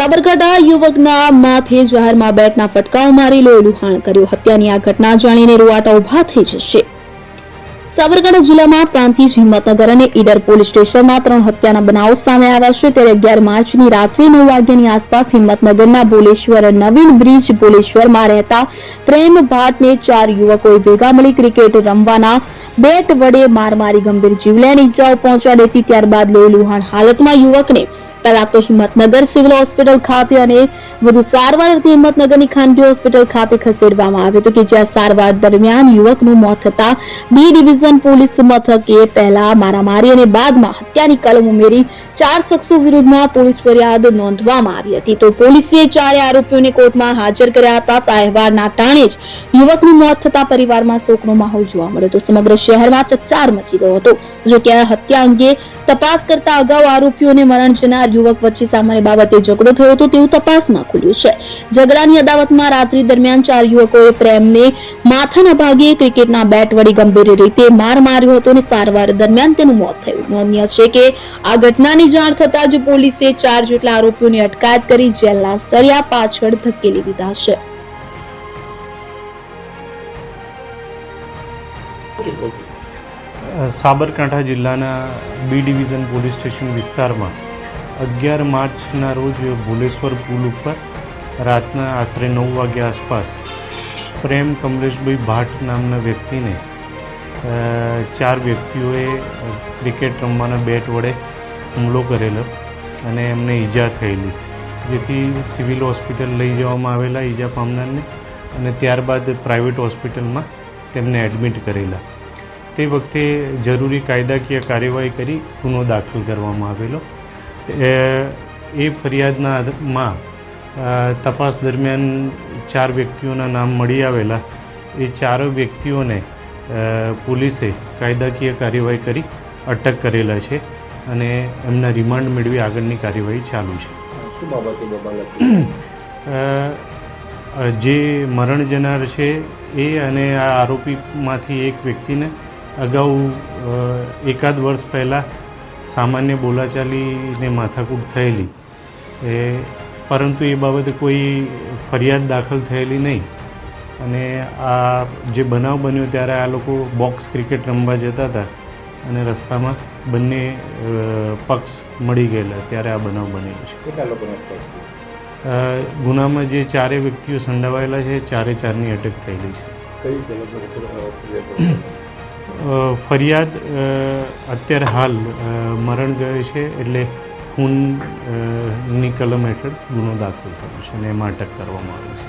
સાબરકાંઠા યુવકના માથે જાહેરમાં બેટના ફટકાઓ મારી લોહીલુહાણ કર્યું. હત્યાની આ ઘટના જાણીને રૂવાટા ઉભા થઈ જશે. સાબરકાંઠા જિલ્લામાં પ્રાંતિજ, હિંમતનગર અને ઈડર પોલીસ સ્ટેશનમાં 3 હત્યાના બનાવો સામે આવ્યા છે. ત્યારે 11 માર્ચની રાત્રે 9 વાગ્યાની આસપાસ હિંમતનગરના ભોલેશ્વર નવીન બ્રિજ ભોલેશ્વરમાં રહેતા પ્રેમ ભાટને 4 યુવકોએ ભેગા મળી ક્રિકેટ રમવાના બેટ વડે માર મારી ગંભીર જીવલેણ ઇજાઓ પહોંચાડી હતી. ત્યારબાદ લોહીલુહાણ હાલતમાં યુવકને પહેલા તો હિંમતનગર સિવિલ હોસ્પિટલ ખાતે અને વધુ સારવાર અર્થે હિંમતનગરની ખાનગી હોસ્પિટલ ખાતે ખસેડવામાં આવ્યો હતો કે જ્યાં સારવાર દરમિયાન યુવકનું મોત થતા બી ડિવિઝન પોલીસ મથકે પહેલા મારામારી અને બાદમાં હત્યાની કલમ ઉમેરી 4 શખ્સો વિરુદ્ધમાં પોલીસ ફરિયાદ નોંધવામાં આવી હતી. તો પોલીસે 4 આરોપીઓને કોર્ટમાં હાજર કર્યા હતા. તહેવારના ટાણે જ યુવકનું મોત થતા પરિવારમાં શોકનો માહોલ જોવા મળ્યો હતો. સમગ્ર શહેરમાં ચકચાર મચી ગયો હતો. જો કે હત્યા અંગે તપાસ કરતા અગાઉ આરોપીઓ અને મરણ જનાર યુવક વચ્ચે સામાન્ય બાબતે ઝઘડો થયો હતો તેવું તપાસમાં ખુલ્યું છે. ઝઘડાની અદાવતમાં રાત્રિ દરમિયાન 4 યુવકોએ પ્રેમને માથાના ભાગે ક્રિકેટના બેટ વડે ગંભીર રીતે માર માર્યો હતો અને સારવાર દરમિયાન તેનું મોત થયું. નોંધનીય છે કે આ ઘટનાની જાણ થતાં જ પોલીસે 4 જેટલા આરોપીઓની અટકાયત કરી જેલના સળિયા પાછળ ધકેલી દીધા છે. સાબરકાંઠા જિલ્લાના બી ડિવિઝન પોલીસ સ્ટેશન વિસ્તારમાં 11 માર્ચના રોજ ભોલેશ્વર પુલ ઉપર રાતના આશરે 9 વાગ્યા આસપાસ પ્રેમ કમલેશભાઈ ભાટ નામના વ્યક્તિને 4 વ્યક્તિઓએ ક્રિકેટ રમવાના બેટ વડે હુમલો કરેલો અને એમને ઈજા થયેલી, જેથી સિવિલ હોસ્પિટલ લઈ જવામાં આવેલા ઈજા પામનારને અને ત્યારબાદ પ્રાઇવેટ હોસ્પિટલમાં તેમને એડમિટ કરેલા. તે વખતે જરૂરી કાયદાકીય કાર્યવાહી કરી ગુનો દાખલ કરવામાં આવેલો. એ ફરિયાદમાં તપાસ દરમિયાન 4 વ્યક્તિઓના નામ મળી આવેલા. એ 4 વ્યક્તિઓને પોલીસે કાયદાકીય કાર્યવાહી કરી અટક કરેલા છે અને એમના રિમાન્ડ મેળવી આગળની કાર્યવાહી ચાલુ છે. શું બાબતે જે મરણ જનાર છે એ અને આ આરોપીમાંથી એક વ્યક્તિને અગાઉ એકાદ વર્ષ પહેલાં સામાન્ય બોલાચાલીને માથાકૂટ થયેલી, પરંતુ એ બાબતે કોઈ ફરિયાદ દાખલ થયેલી નહીં. અને આ જે બનાવ બન્યો ત્યારે આ લોકો બોક્સ ક્રિકેટ રમવા જતા હતા અને રસ્તામાં બંને પક્ષ મળી ગયેલા ત્યારે આ બનાવ બનેલો છે. ગુનામાં જે 4 વ્યક્તિઓ સંડોવાયેલા છે 4ની અટક થયેલી છે. ફરિયાદ અત્યારે હાલ મરણ ગયો છે એટલે ખૂનની કલમ હેઠળ ગુનો દાખલ થયો છે અને એમાં અટક કરવામાં આવી છે.